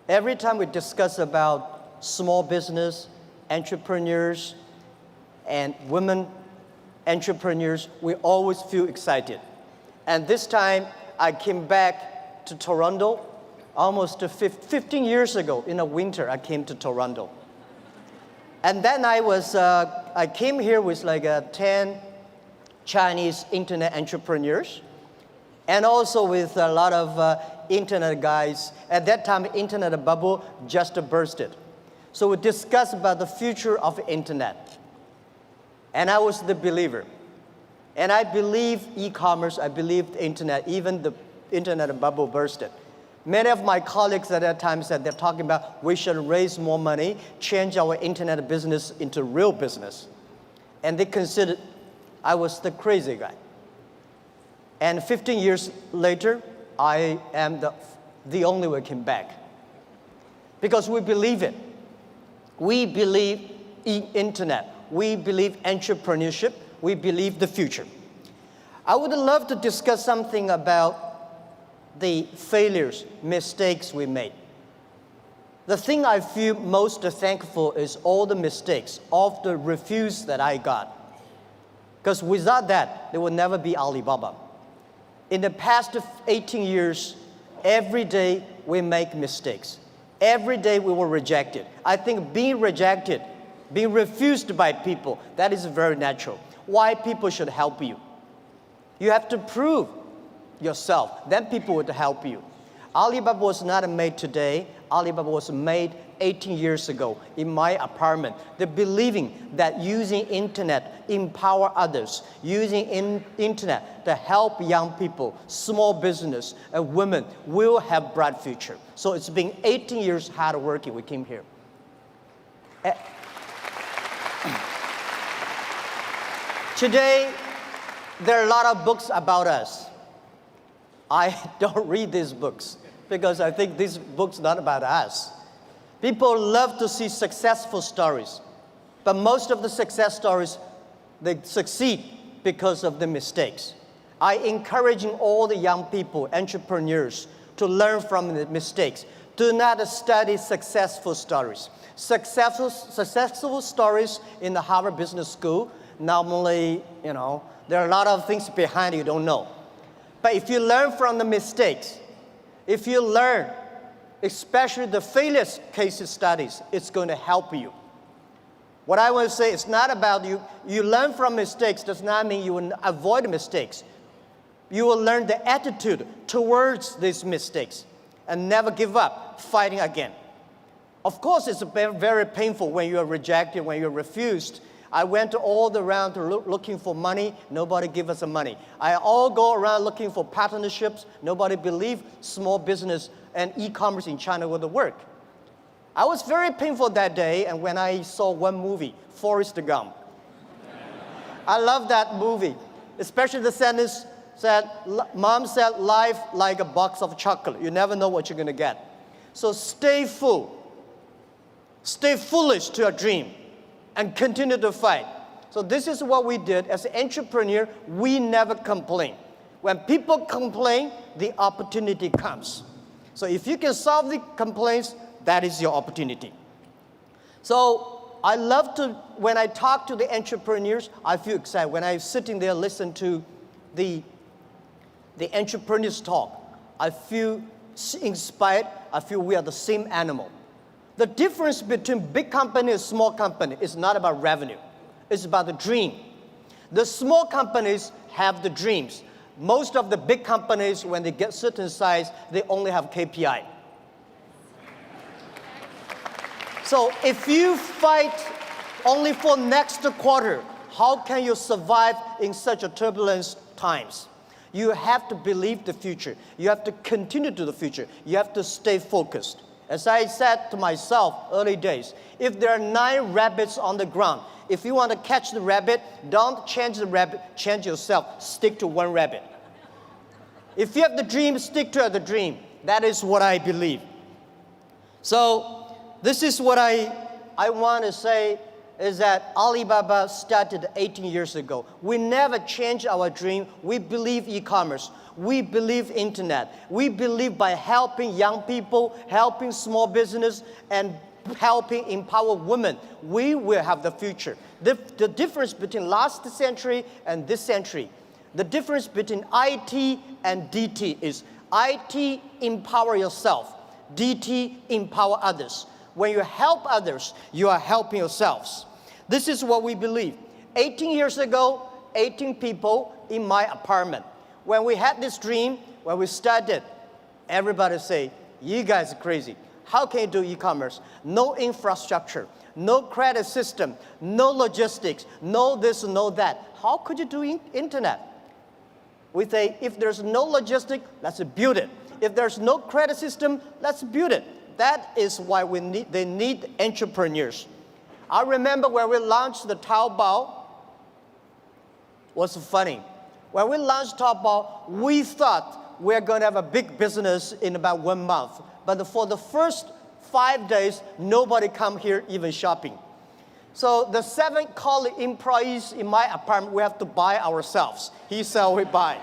Every time we discuss about small business, entrepreneurs, and women entrepreneurs, we always feel excited. And this time, I came back to Toronto almost 15 years ago. In the winter, I came to Toronto. And then I came here with like 10 Chinese internet entrepreneurs, and also with a lot of internet guys. At that time, internet bubble just bursted. So we discussed about the future of internet. And I was the believer. And I believe e-commerce, I believed internet, even the internet bubble bursted. Many of my colleagues at that time said they're talking about we should raise more money, change our internet business into real business. And they considered I was the crazy guy. And 15 years later, I am the only one came back. Because we believe it. We believe in internet. We believe entrepreneurship. We believe the future. I would love to discuss something about the failures, mistakes we made. The thing I feel most thankful is all the mistakes, all the refuse that I got. Because without that, there would never be Alibaba. In the past 18 years, every day we make mistakes. Every day we were rejected. I think being rejected, being refused by people, that is very natural. Why people should help you? You have to prove yourself, then people would help you. Alibaba was not made today. Alibaba was made 18 years ago in my apartment. The believing that using internet empower others, using internet to help young people, small business, and women will have bright future. So it's been 18 years hard working. We came here. Today, there are a lot of books about us. I don't read these books because I think these books are not about us. People love to see successful stories, but most of the success stories, they succeed because of the mistakes. I encouraging all the young people, entrepreneurs, to learn from the mistakes. Do not study successful stories. Successful stories in the Harvard Business School, normally, there are a lot of things behind you don't know. But if you learn from the mistakes, if you learn, especially the failure case studies, it's going to help you. What I want to say, it's not about you. You learn from mistakes does not mean you will avoid mistakes. You will learn the attitude towards these mistakes and never give up, fighting again. Of course, it's very painful when you are rejected, when you're refused. I went all around looking for money. Nobody give us the money. I all go around looking for partnerships. Nobody believed small business and e-commerce in China would work. I was very painful that day, and when I saw one movie, Forrest Gump. I love that movie, especially the sentence said, Mom said, life like a box of chocolate. You never know what you're going to get. So stay full. Stay foolish to your dream and continue to fight. So this is what we did. As an entrepreneur, we never complain. When people complain, the opportunity comes. So if you can solve the complaints, that is your opportunity. So I love to, when I talk to the entrepreneurs, I feel excited. When I'm sitting there, listen to the entrepreneurs talk, I feel inspired. I feel we are the same animal. The difference between big company and small company is not about revenue. It's about the dream. The small companies have the dreams. Most of the big companies, when they get certain size, they only have KPI. So if you fight only for next quarter, how can you survive in such a turbulent times? You have to believe the future. You have to continue to the future. You have to stay focused. As I said to myself early days, if there are 9 rabbits on the ground, if you want to catch the rabbit, don't change the rabbit, change yourself. Stick to one rabbit. If you have the dream, stick to the dream. That is what I believe. So this is what I want to say is that Alibaba started 18 years ago. We never changed our dream. We believe e-commerce. We believe internet. We believe by helping young people, helping small business, and helping empower women, we will have the future. The difference between last century and this century, the difference between IT and DT is IT, empower yourself. DT, empower others. When you help others, you are helping yourselves. This is what we believe. 18 years ago, 18 people in my apartment. When we had this dream, when we started, everybody say, you guys are crazy. How can you do e-commerce? No infrastructure, no credit system, no logistics, no this, no that. How could you do internet? We say, if there's no logistic, let's build it. If there's no credit system, let's build it. That is why they need entrepreneurs. I remember when we launched the Taobao, was funny. When we launched Taobao, we thought we're going to have a big business in about 1 month. But for the first 5 days, nobody come here even shopping. So the 7 colleague employees in my apartment, we have to buy ourselves. He sell, we buy.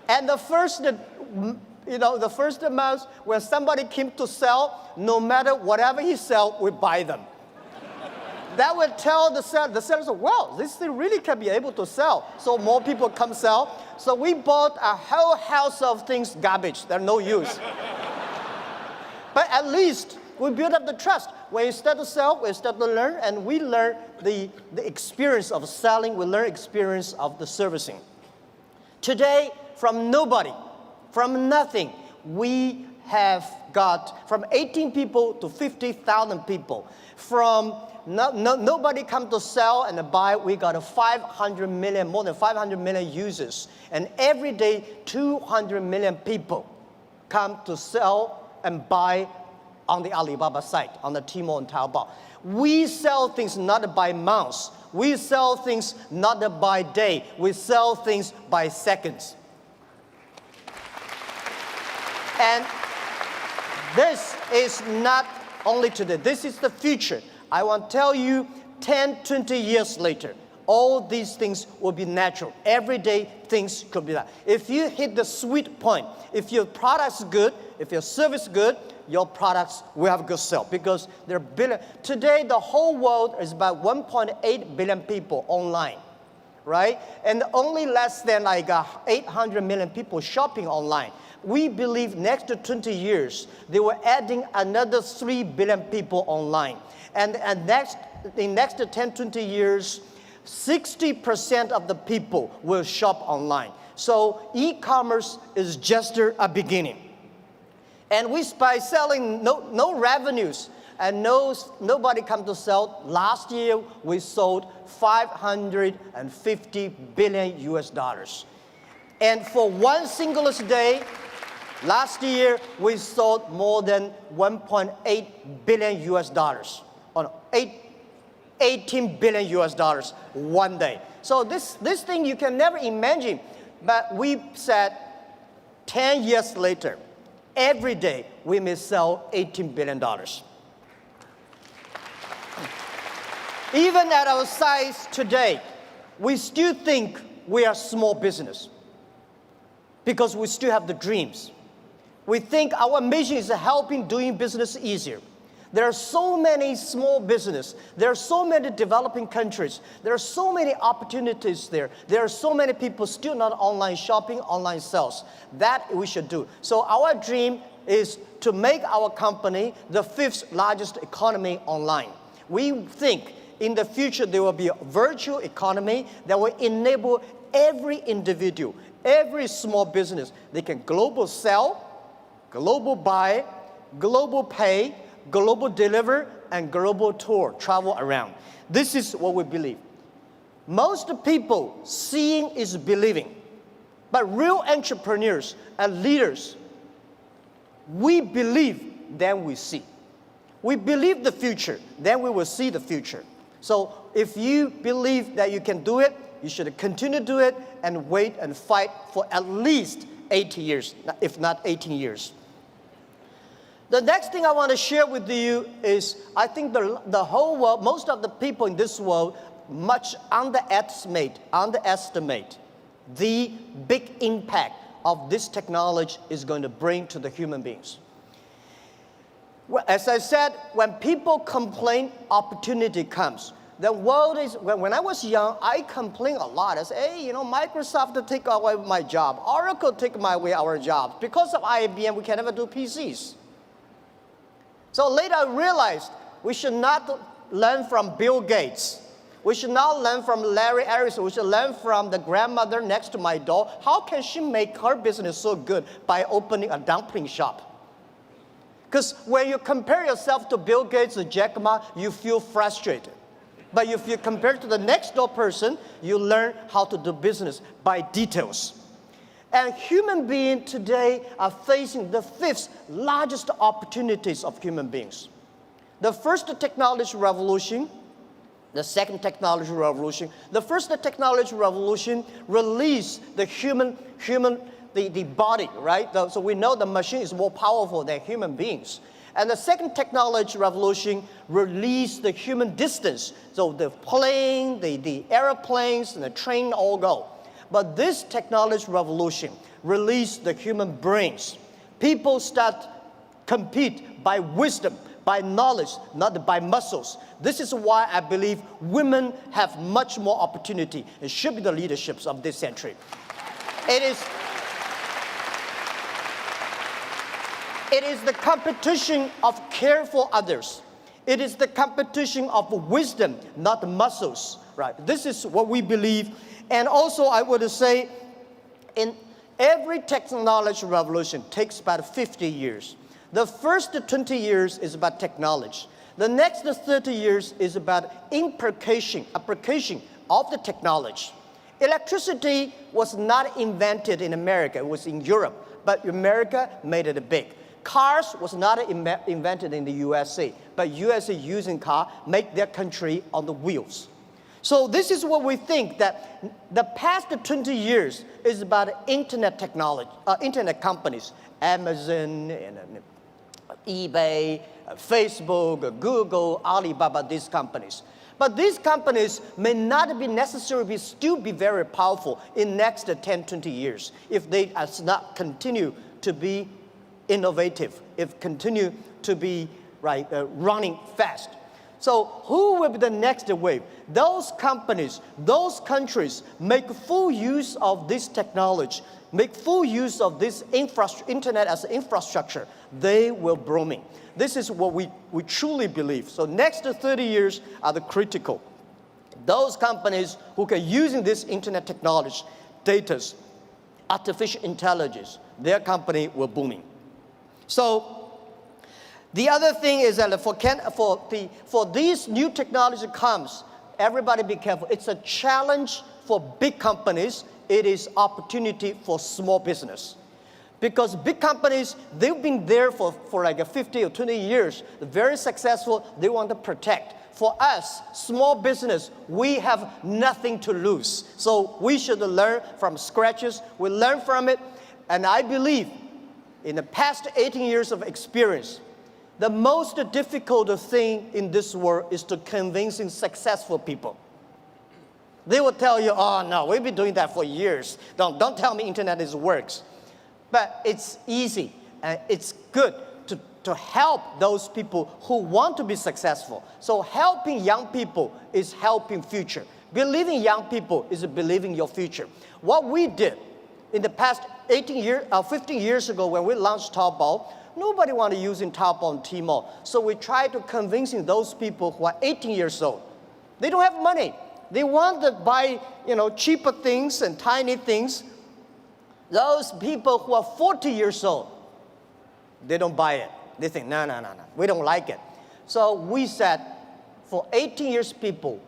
And the first month when somebody came to sell, no matter whatever he sell, we buy them. That would tell the sellers, well, this thing really can be able to sell. So more people come sell. So we bought a whole house of things, garbage, they're no use. But at least we build up the trust. When you start to sell, we start to learn, and we learn the experience of selling, we learn experience of the servicing. Today, from nobody, from nothing, we have got from 18 people to 50,000 people. From nobody come to sell and buy, we got 500 million, more than 500 million users. And every day, 200 million people come to sell and buy on the Alibaba site, on the Tmall and Taobao. We sell things not by months. We sell things not by day. We sell things by seconds. And this is not only today, this is the future. I want to tell you, 10, 20 years later, all these things will be natural. Every day, things could be that. If you hit the sweet point, if your product's good, if your service is good, your products will have a good sale because there are billion. Today, the whole world is about 1.8 billion people online, right? And only less than like 800 million people shopping online. We believe next to 20 years, they were adding another 3 billion people online. And in next 10, 20 years, 60% of the people will shop online. So e-commerce is just a beginning. And by selling no revenues and nobody come to sell, last year we sold 550 billion US dollars. And for one single day, last year, we sold more than 1.8 billion US dollars, on 18 billion US dollars one day. So this thing you can never imagine, but we said 10 years later, every day we may sell $18 billion. Even at our size today, we still think we are small business because we still have the dreams. We think our mission is helping doing business easier. There are so many small businesses. There are so many developing countries. There are so many opportunities there. There are so many people still not online shopping, online sales. That we should do. So our dream is to make our company the 5th largest economy online. We think in the future there will be a virtual economy that will enable every individual, every small business, they can global sell, global buy, global pay, global deliver, and global tour, travel around. This is what we believe. Most people, seeing is believing. But real entrepreneurs and leaders, we believe, then we see. We believe the future, then we will see the future. So if you believe that you can do it, you should continue to do it and wait and fight for at least 80 years, if not 18 years. The next thing I want to share with you is I think the whole world, most of the people in this world, much underestimate the big impact of this technology is going to bring to the human beings. Well, as I said, when people complain, opportunity comes. The world is, when I was young, I complained a lot. I said, hey, Microsoft take away my job. Oracle take away our jobs. Because of IBM, we can never do PCs. So later I realized we should not learn from Bill Gates. We should not learn from Larry Ellison. We should learn from the grandmother next to my door. How can she make her business so good by opening a dumpling shop? Because when you compare yourself to Bill Gates or Jack Ma, you feel frustrated. But if you compare to the next door person, you learn how to do business by details. And human beings today are facing the fifth largest opportunities of human beings. The first technology revolution, the second technology revolution. The first technology revolution released the the body, right? So we know the machine is more powerful than human beings. And the second technology revolution released the human distance. So the plane, the airplanes, and the train all go. But this technology revolution released the human brains. People start compete by wisdom, by knowledge, not by muscles. This is why I believe women have much more opportunity and should be the leaderships of this century. It is the competition of care for others. It is the competition of wisdom, not muscles, right? This is what we believe. And also I would say, in every technology revolution takes about 50 years. The first 20 years is about technology. The next 30 years is about application of the technology. Electricity was not invented in America, it was in Europe, but America made it big. Cars was not invented in the USA, but USA using car make their country on the wheels. So this is what we think, that the past 20 years is about internet technology, internet companies, Amazon, and eBay, Facebook, Google, Alibaba, these companies. But these companies may not be necessarily still be very powerful in next 10, 20 years if they not continue to be innovative, if continue to be running fast. So who will be the next wave? Those companies, those countries make full use of this technology, make full use of this internet as infrastructure. They will blooming. This is what we truly believe. So next 30 years are the critical. Those companies who can using this internet technology, data, artificial intelligence, their company will booming. So the other thing is that for these new technology comes, everybody be careful. It's a challenge for big companies. It is opportunity for small business. Because big companies, they've been there for like 50 or 20 years, very successful, they want to protect. For us, small business, we have nothing to lose. So we should learn from scratches, we learn from it, and I believe in the past 18 years of experience, the most difficult thing in this world is to convincing successful people. They will tell you, oh no, we've been doing that for years. Don't tell me internet works. But it's easy and it's good to help those people who want to be successful. So helping young people is helping future. Believing young people is believing your future. What we did in the past 15 years ago when we launched Taobao, nobody wanted using Taobao and Tmall. So we tried to convincing those people who are 18 years old. They don't have money. They want to buy, cheaper things and tiny things. Those people who are 40 years old, they don't buy it. They think, no, we don't like it. So we said, for 18 years people,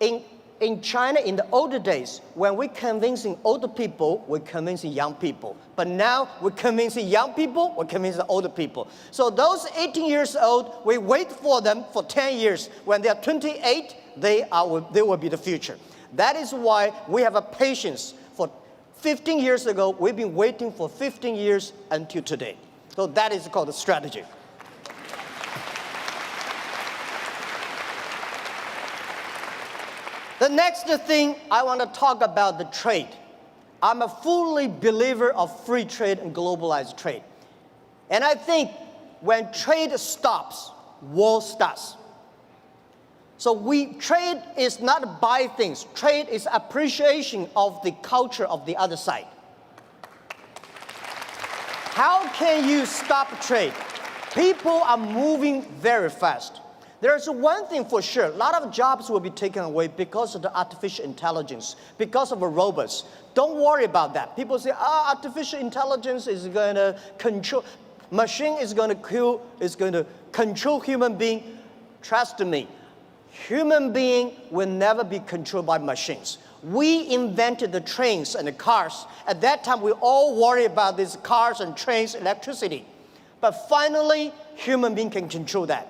in China, in the older days, when we're convincing older people, we're convincing young people. But now we're convincing young people, we're convincing older people. So those 18 years old, we wait for them for 10 years. When they're 28, they will be the future. That is why we have a patience. For 15 years ago, we've been waiting for 15 years until today. So that is called a strategy. The next thing I want to talk about the trade. I'm a fully believer of free trade and globalized trade. And I think when trade stops, war starts. So trade is not buy things. Trade is appreciation of the culture of the other side. How can you stop trade? People are moving very fast. There's one thing for sure, a lot of jobs will be taken away because of the artificial intelligence, because of the robots. Don't worry about that. People say, artificial intelligence is going to control, machine is going to control human being. Trust me, human being will never be controlled by machines. We invented the trains and the cars. At that time, we all worry about these cars and trains, electricity. But finally, human being can control that.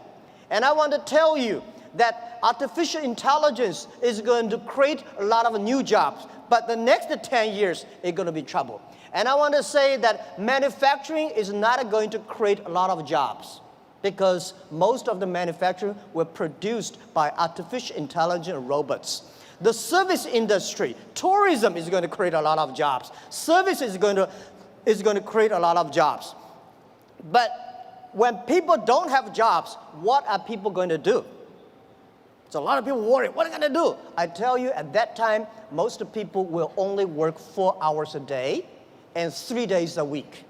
And I want to tell you that artificial intelligence is going to create a lot of new jobs. But the next 10 years, it's going to be trouble. And I want to say that manufacturing is not going to create a lot of jobs, because most of the manufacturing were produced by artificial intelligence robots. The service industry, tourism is going to create a lot of jobs. Service is going to create a lot of jobs. But when people don't have jobs, what are people going to do? So a lot of people worry, what are they going to do? I tell you, at that time, most people will only work 4 hours a day and 3 days a week.